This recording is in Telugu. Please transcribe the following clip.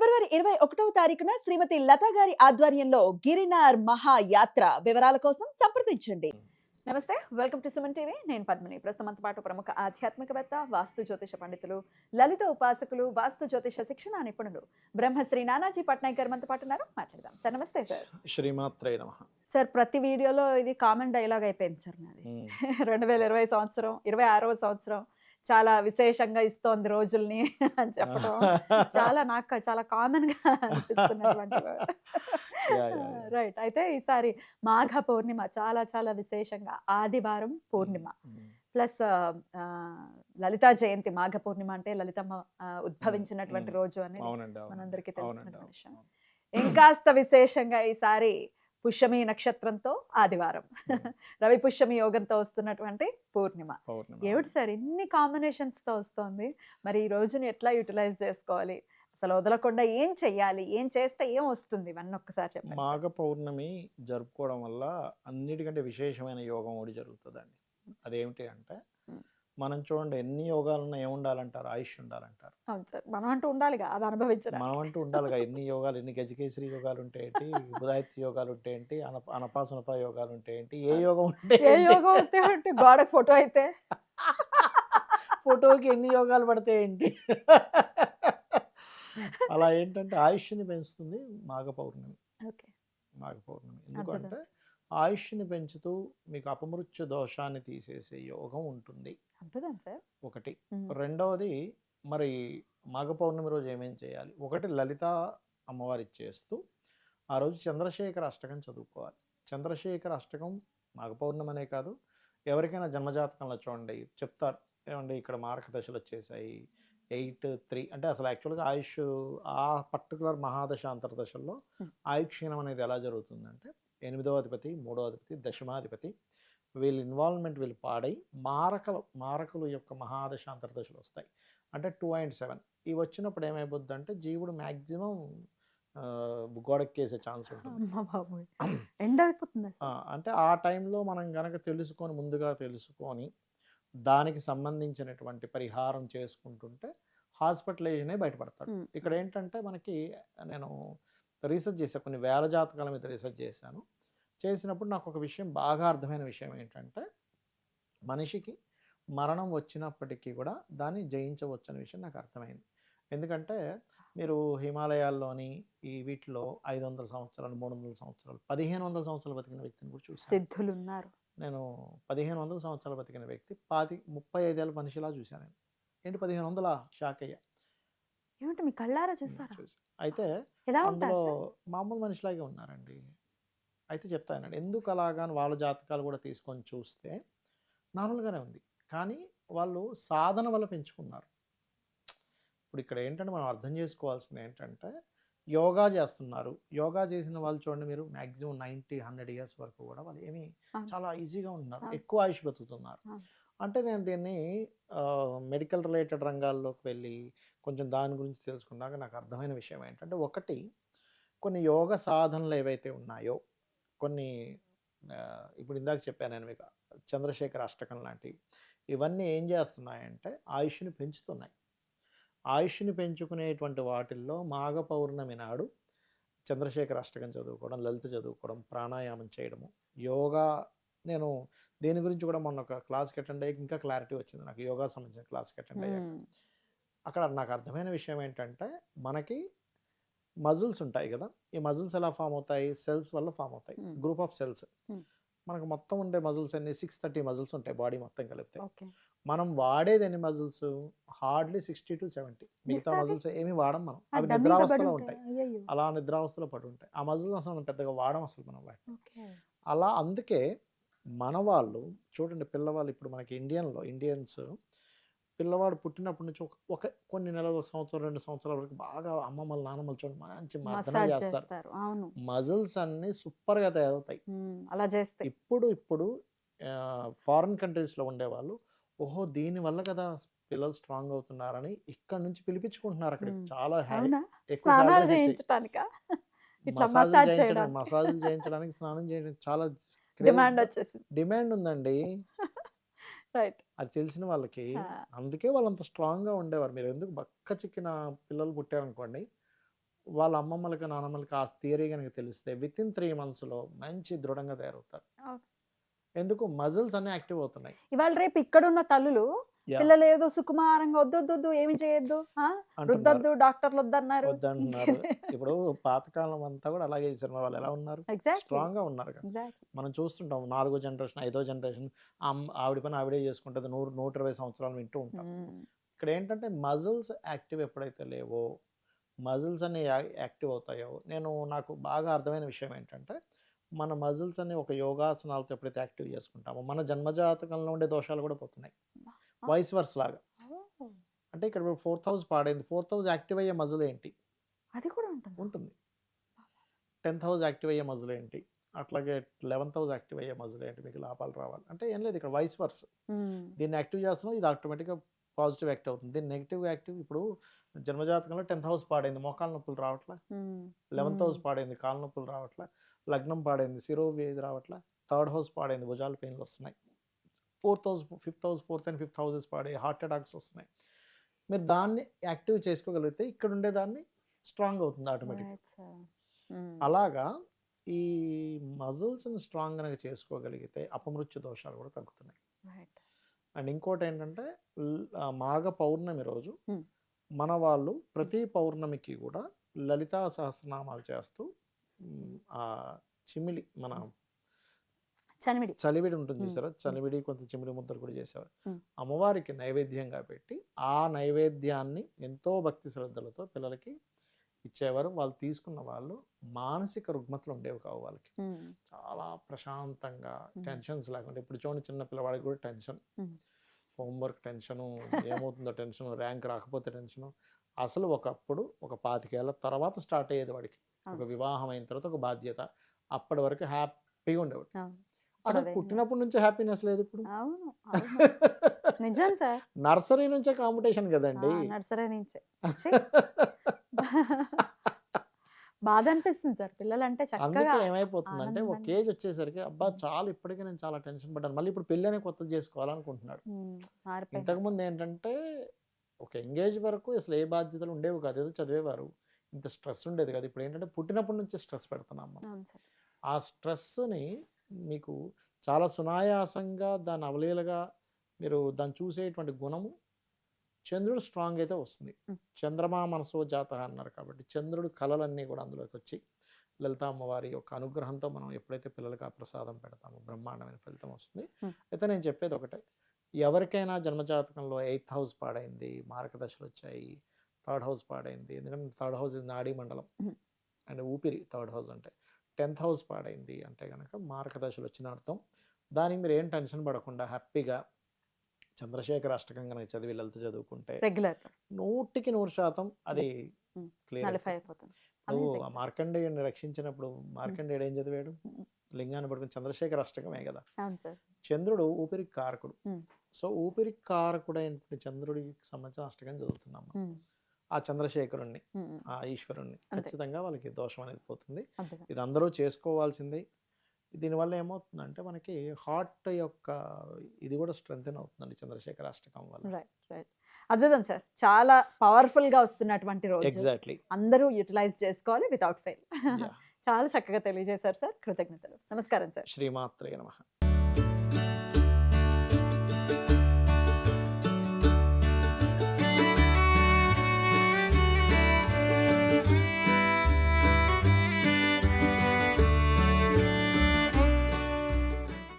ఫిబ్రవరి 21వ తారీఖున శ్రీమతి లత గారి ఆధ్వర్యంలో గిరినార్ మహాయాత్ర వివరాల కోసం సంప్రదించండి. నమస్తే, వెల్కమ్ టు సుమన్ టీవీ. నేను పద్మిని. ప్రస్తుతం మనతో పాటు ప్రముఖ ఆధ్యాత్మికవేత్త, వాస్తు జ్యోతిష పండితులు, లలిత ఉపాసకులు, వాస్తు జ్యోతిష శిక్షణ నిపుణులు బ్రహ్మశ్రీ నానాజీ పట్నాయక్ గారు మనతో పాటు ఉన్నారు. మాట్లాడదాం సార్. నమస్తే సార్. శ్రీమాత్రే నమః. సార్, ప్రతి వీడియోలో ఇది కామన్ డైలాగ్ అయిపోయింది సార్ నాది. 2020 సంవత్సరం, 26వ సంవత్సరం చాలా విశేషంగా ఇస్తోంది రోజుల్ని అని చెప్పడం చాలా నాకు చాలా కామన్ గా అనిపిస్తున్నటువంటి రైట్. అయితే ఈసారి మాఘ పౌర్ణిమ చాలా చాలా విశేషంగా ఆదివారం పూర్ణిమ ప్లస్ లలితా జయంతి. మాఘ పూర్ణిమ అంటే లలితమ్మ ఉద్భవించినటువంటి రోజు అని మనందరికీ తెలిసినటువంటి విషయం. ఇంకాస్త విశేషంగా ఈసారి పుష్యమి నక్షత్రంతో ఆదివారం, రవి పుష్యమి యోగంతో వస్తున్నటువంటి పూర్ణిమ. ఏమిటి సార్ ఇన్ని కాంబినేషన్స్ తో వస్తోంది? మరి ఈ రోజుని ఎట్లా యూటిలైజ్ చేసుకోవాలి, అసలు వదలకుండా ఏం చెయ్యాలి, ఏం చేస్తే ఏం వస్తుంది, ఇవన్నీ ఒక్కసారి చెప్పండి. మాఘ పౌర్ణమి జరుపుకోవడం వల్ల అన్నిటికంటే విశేషమైన యోగం ఒకటి జరుగుతుందండి. అదేమిటి అంటే, మనం చూడండి ఎన్ని యోగాలున్నా ఏముండాలంటారు? ఆయుష్ ఉండాలంటారు. అవును సార్, మనం అంటూ ఉండాలిగా, అది అనుభవించడం. మనం అంటూ ఉండాలిగా. ఎన్ని యోగాలు, ఎన్ని గజకేశ్వరి యోగాలు ఉంటాయేంటి, బుధాయిత్ యోగాలు ఉంటాయేంటి, అనపాసునప యోగాలు ఉంటాయేంటి, ఏ యోగం ఉంటే ఏ యోగం ఉంటే గోడకు ఫోటో అయితే ఫోటోకి ఎన్ని యోగాలు పడతాయేంటి. అలా ఏంటంటే ఆయుష్ని పెంచుతుంది మాఘ పౌర్ణమి. మాఘ పౌర్ణమి ఎందుకంటే ఆయుష్ని పెంచుతూ మీకు అపమృత్యు దోషాన్ని తీసేసే యోగం ఉంటుంది ఒకటి. రెండవది, మరి మాఘ పౌర్ణమి రోజు ఏమేం చేయాలి? ఒకటి, లలిత అమ్మవారి చేస్తూ ఆ రోజు చంద్రశేఖర అష్టకం చదువుకోవాలి. చంద్రశేఖర అష్టకం మాఘ పౌర్ణమి అనే కాదు, ఎవరికైనా జన్మజాతకంలో చూడండి చెప్తారు, ఏమండి ఇక్కడ మారక దశలు వచ్చేసాయి 8-3 అంటే అసలు యాక్చువల్గా ఆయుష్ ఆ పర్టికులర్ మహాదశ అంతర్దశల్లో ఆయుక్షీణం అనేది ఎలా జరుగుతుందంటే, 8వ అధిపతి, 3వ అధిపతి, దశమాధిపతి వీళ్ళ ఇన్వాల్వ్మెంట్ వీళ్ళు పాడై మారకులు యొక్క మహాదశ అంతర్దశలు వస్తాయి. అంటే 2 and 7 ఇవి వచ్చినప్పుడు ఏమైపోద్ది అంటే జీవుడు మ్యాక్సిమం గోడెక్కేసే ఛాన్స్ ఉంటుంది. అంటే ఆ టైంలో మనం కనుక ముందుగా తెలుసుకొని దానికి సంబంధించినటువంటి పరిహారం చేసుకుంటుంటే హాస్పిటలైజనే బయటపడతాడు. ఇక్కడ ఏంటంటే మనకి నేను రీసెర్చ్ చేశాను, కొన్ని వేల జాతకాల మీద రీసెర్చ్ చేసినప్పుడు నాకు ఒక విషయం బాగా అర్థమైన విషయం ఏంటంటే, మనిషికి మరణం వచ్చినప్పటికీ కూడా దాన్ని జయించవచ్చు అనే విషయం నాకు అర్థమైంది. ఎందుకంటే మీరు హిమాలయాల్లోని ఈ వీటిలో 500 సంవత్సరాలు, 300 సంవత్సరాలు, 1500 సంవత్సరాలు బతికిన వ్యక్తిని కూడా చూసాను. సిద్ధులు ఉన్నారు. నేను 1500 సంవత్సరాలు బతికిన వ్యక్తి 35 ఏళ్ళ మనిషిలా చూశాను. నేను ఏంటి 1500 షాక్ అయ్యా. ఏమిటి మీ కళ్ళారా చూసారా? అయితే అందులో మామూలు మనిషిలాగే ఉన్నారండి. అయితే చెప్తానండి ఎందుకు అలాగాని వాళ్ళ జాతకాలు కూడా తీసుకొని చూస్తే నార్మల్గానే ఉంది, కానీ వాళ్ళు సాధన వల్ల పెంచుకున్నారు. ఇప్పుడు ఇక్కడ ఏంటంటే మనం అర్థం చేసుకోవాల్సింది ఏంటంటే, యోగా చేస్తున్నారు, యోగా చేసిన వాళ్ళు చూడండి మీరు మ్యాక్సిమం 90-100 ఇయర్స్ వరకు కూడా వాళ్ళు ఏమి చాలా ఈజీగా ఉంటున్నారు, ఎక్కువ ఆయుష్ బతుకుతున్నారు. అంటే నేను దీన్ని మెడికల్ రిలేటెడ్ రంగాల్లోకి వెళ్ళి కొంచెం దాని గురించి తెలుసుకున్నాక నాకు అర్థమైన విషయం ఏంటంటే, ఒకటి, కొన్ని యోగ సాధనలు ఏవైతే ఉన్నాయో కొన్ని ఇప్పుడు ఇందాక చెప్పాను నేను మీకు, చంద్రశేఖర అష్టకం లాంటివి, ఇవన్నీ ఏం చేస్తున్నాయంటే ఆయుష్ని పెంచుతున్నాయి. ఆయుష్ని పెంచుకునేటువంటి వాటిల్లో మాఘ పౌర్ణమి నాడు చంద్రశేఖర అష్టకం చదువుకోవడం, లలిత చదువుకోవడం, ప్రాణాయామం చేయడము, యోగా. నేను దేని గురించి కూడా మొన్న ఒక క్లాస్కి అటెండ్ అయ్యాక ఇంకా క్లారిటీ వచ్చింది నాకు, యోగా సంబంధించిన క్లాస్కి అటెండ్ అయ్యాక. అక్కడ నాకు అర్థమైన విషయం ఏంటంటే, మనకి మజిల్స్ ఉంటాయి కదా, ఈ మజిల్స్ ఎలా ఫామ్ అవుతాయి? సెల్స్ వల్ల ఫామ్ అవుతాయి, గ్రూప్ ఆఫ్ సెల్స్. మనకు మొత్తం ఉండే మజిల్స్ అన్ని 630 మజిల్స్ ఉంటాయి బాడీ మొత్తం కలిపితే. మనం వాడేది ఎన్ని మజిల్స్? Hardly 60 to 70. మిగతా మజిల్స్ ఏమి వాడం మనం, అవి నిద్రావస్థలో ఉంటాయి, అలా నిద్రావస్థలో పడి ఉంటాయి. ఆ మజిల్స్ అసలు మనం పెద్దగా వాడడం అసలు మనం వాటి అలా. అందుకే మన వాళ్ళు చూడండి, పిల్లవాళ్ళు ఇప్పుడు మనకి ఇండియన్స్ పిల్లవాడు పుట్టినప్పటి నుంచి ఒక కొన్ని నెలలు, 1 సంవత్సరం 2 సంవత్సరాల వరకు బాగా అమ్మమ్మలు నాన్నమ్మలు చూడండి మంచి మర్దన చేస్తారు. మజిల్స్ అన్ని సూపర్ గా తయారవుతాయి అలా చేస్తే. ఇప్పుడు ఫారిన్ కంట్రీస్లో ఉండేవాళ్ళు, ఓహో దీని వల్ల కదా పిల్లలు స్ట్రాంగ్ అవుతున్నారని ఇక్కడ నుంచి పిలిపించుకుంటున్నారు. అక్కడ చాలా ఎక్కువ మసాజులు చేయించడానికి, స్నానం చేయడానికి చాలా డిమాండ్ ఉందండి. అది తెలిసిన వాళ్ళకి. అందుకే వాళ్ళు అంత స్ట్రాంగ్ గా ఉండేవారు. మీరు ఎందుకు బక్క చిక్కిన పిల్లలు పుట్టారనుకోండి, వాళ్ళ అమ్మమ్మలకి నానమ్మలకి ఆ థియరీ కనుక తెలిస్తే విత్ ఇన్ 3 మంత్స్లో మంచి దృఢంగా తయారవుతారు. అవును. ఎందుకు మజిల్స్ అన్ని యాక్టివ్ అవుతున్నాయి. ఇవాళ రేపు ఇక్కడున్న తల్లులు యా పిల్లలు ఏదో సుకుమారంగా వద్దొద్దొద్దు ఏమి చేయొద్దు అంటున్నారు, రుద్దొద్దు డాక్టర్లు వద్దన్నారు. వద్దంటున్నారు. ఇప్పుడు పాతకాలం అంతా కూడా అలాగే చేశారు. మరి వాళ్ళు ఎలా ఉన్నారు? ఎగ్జాక్ట్లీ స్ట్రాంగ్గా ఉన్నారు కదా. ఎగ్జాక్ట్లీ. మనం చూస్తుంటాం 4వ జనరేషన్ 5వ జనరేషన్ ఆవిడ పని ఆవిడే చేసుకుంటుంది 100-120 సంవత్సరాలు వింటూ ఉంటాం. ఇక్కడ ఏంటంటే మజిల్స్ యాక్టివ్ ఎప్పుడైతే లేవో మజిల్స్ అన్ని యాక్టివ్ అవుతాయో నాకు బాగా అర్థమైన విషయం ఏంటంటే మన మజిల్స్ అన్ని ఒక యోగాసనాలతో ఎప్పుడైతే యాక్టివ్ చేసుకుంటామో మన జన్మజాతకంలో ఉండే దోషాలు కూడా పోతున్నాయి. వైస్ వర్స్ లాగా. అంటే ఇక్కడ 4th హౌస్ పాడైంది. 4th హౌస్ యాక్టివ్ అయ్యే మజిల్ ఏంటి? అది కూడా ఉంటుంది. 10th హౌస్ యాక్టివ్ అయ్యే మజిల్ ఏంటి? అట్లాగే 11th హౌస్ యాక్టివ్ అయ్యే మజిల్ ఏంటి? మీకు లాభాలు రావాలి అంటే ఏం లేదు, ఇక్కడ వైస్ వర్స్. దీన్ని యాక్టివ్ చేస్తున్నాం, ఇది ఆటోమేటిక్గా పాజిటివ్ యాక్టివ్ అవుతుంది. దీన్ని నెగిటివ్ యాక్టివ్. ఇప్పుడు జన్మజాతకంలో 10th హౌస్ పాడైంది, మోకాళ్ళ నొప్పులు రావట్లా. 11th హౌస్ పాడైంది, కాళ్ళ నొప్పులు రావట్లా. లగ్నం పాడైంది, శిరోవేది రావట్లా. 3rd హౌస్ పాడైంది, భుజాల పెయిన్లు వస్తున్నాయి. 4th house 5th house 4th and 5th houses పాడే హార్ట్ అటాక్స్ వస్తున్నాయి. మీరు దాన్ని యాక్టివ్ చేసుకోగలిగితే ఇక్కడ ఉండే దాన్ని స్ట్రాంగ్ అవుతుంది ఆటోమేటిక్గా. అలాగా ఈ మజిల్స్ని స్ట్రాంగ్ కనుక చేసుకోగలిగితే అపమృత్యు దోషాలు కూడా తగ్గుతున్నాయి. అండ్ ఇంకోటి ఏంటంటే మాఘ పౌర్ణమి రోజు మన వాళ్ళు ప్రతి పౌర్ణమికి కూడా లలితా సహస్రనామాలు చేస్తూ ఆ చిమిలి మన చలివిడి ఉంటుంది చూసారా, చలివిడి కొంత చిమిడి ముద్దలు కూడా చేసేవారు. అమ్మవారికి నైవేద్యంగా పెట్టి ఆ నైవేద్యాన్ని ఎంతో భక్తి శ్రద్ధలతో పిల్లలకి ఇచ్చేవారు. వాళ్ళు తీసుకున్న వాళ్ళు మానసిక రుగ్మతలు ఉండేవి కావు. వాళ్ళకి చాలా ప్రశాంతంగా టెన్షన్స్ లేకుండా. ఇప్పుడు చూడండి చిన్న పిల్లవాడికి కూడా టెన్షన్, హోంవర్క్ టెన్షను, ఏమవుతుందో టెన్షన్, ర్యాంక్ రాకపోతే టెన్షను. అసలు ఒకప్పుడు ఒక 25 ఏళ్ళ తర్వాత స్టార్ట్ అయ్యేది వాడికి. ఒక వివాహం అయిన తర్వాత ఒక బాధ్యత. అప్పటి వరకు హ్యాపీగా ఉండేవాడు. అసలు పుట్టినప్పటి నుంచి హ్యాపీనెస్ లేదు ఇప్పుడు. నిజం సార్. నర్సరీ నుంచే కాంపిటీషన్ కదండి. నర్సరీ నుంచే బాధ అనిపిస్తుంది సార్. పిల్లలు అంటే చక్కగా ఏమైపోతుందంటే ఒక ఏజ్ వచ్చేసరికి అబ్బా చాలా ఇప్పటికే నేను చాలా టెన్షన్ పడ్డాను, మళ్ళీ ఇప్పుడు పెళ్ళి అనే కొత్తది చేసుకోవాలనుకుంటున్నాడు. ఇంతకుముందు ఏంటంటే ఒక ఎంగేజ్ వరకు అసలు ఏ బాధ్యతలు ఉండేవి కాదు, ఏదో చదివేవారు, ఇంత స్ట్రెస్ ఉండేది కాదు. ఇప్పుడు ఏంటంటే పుట్టినప్పటి నుంచి స్ట్రెస్ పెడుతున్నాం. ఆ స్ట్రెస్ని మీకు చాలా సునాయాసంగా దాన్ని అవలీలగా మీరు దాన్ని చూసేటువంటి గుణము చంద్రుడు స్ట్రాంగ్ అయితే వస్తుంది. చంద్రమా మనసో జాత అన్నారు కాబట్టి చంద్రుడు కళలన్నీ కూడా అందులోకి వచ్చి లలిత అమ్మవారి యొక్క అనుగ్రహంతో మనం ఎప్పుడైతే పిల్లలకి ఆ ప్రసాదం పెడతామో బ్రహ్మాండమైన ఫలితం వస్తుంది. అయితే నేను చెప్పేది ఒకటే, ఎవరికైనా జన్మజాతకంలో 8th హౌస్ పాడైంది, మారక దశలు వచ్చాయి, 3rd హౌస్ పాడైంది, ఎందుకంటే 3rd హౌస్ ఇది నాడీ మండలం అండ్ ఊపిరి 3rd హౌస్ అంటే, 10th హౌస్ పాడైంది అంటే కనుక మారక దశలు వచ్చిన అర్థం. దానికి మీరు ఏం టెన్షన్ పడకుండా హ్యాపీగా చంద్రశేఖర అష్టకం కనుక చదివి లలిత చదువుకుంటే 100% అది క్లియర్ అయిపోతుంది. నువ్వు మార్కండేయుడిని రక్షించినప్పుడు మార్కండేయుడు ఏం చదివాడు? లింగాన్ని పట్టుకుని చంద్రశేఖర అష్టకమే కదా. చంద్రుడు ఊపిరికి కారకుడు. సో ఊపిరికి కారకుడైన చంద్రుడికి సంబంధించిన అష్టకం చదువుతున్నాం. ఆ చంద్రశేఖరుణ్ణి, ఆ ఈశ్వరుణ్ణి ఖచ్చితంగా వాళ్ళకి దోషం అనేది పోతుంది. ఇది అందరూ చేసుకోవాల్సింది. దీనివల్ల ఏమవుతుందంటే మనకి హార్ట్ యొక్క ఇది కూడా స్ట్రెంగ్తెన్ అవుతుందండి చంద్రశేఖర అష్టకం వల్ల. అద్భుతం సార్. చాలా పవర్ఫుల్ గా వస్తున్నటువంటి రోజు. ఎగ్జాక్ట్లీ. అందరూ యూటిలైజ్ చేసుకోవాలి వితౌట్ ఫెయిల్. చాలా చక్కగా తెలియజేశారు సార్. కృతజ్ఞతలు. నమస్కారం సార్. శ్రీమాత్రే నమః.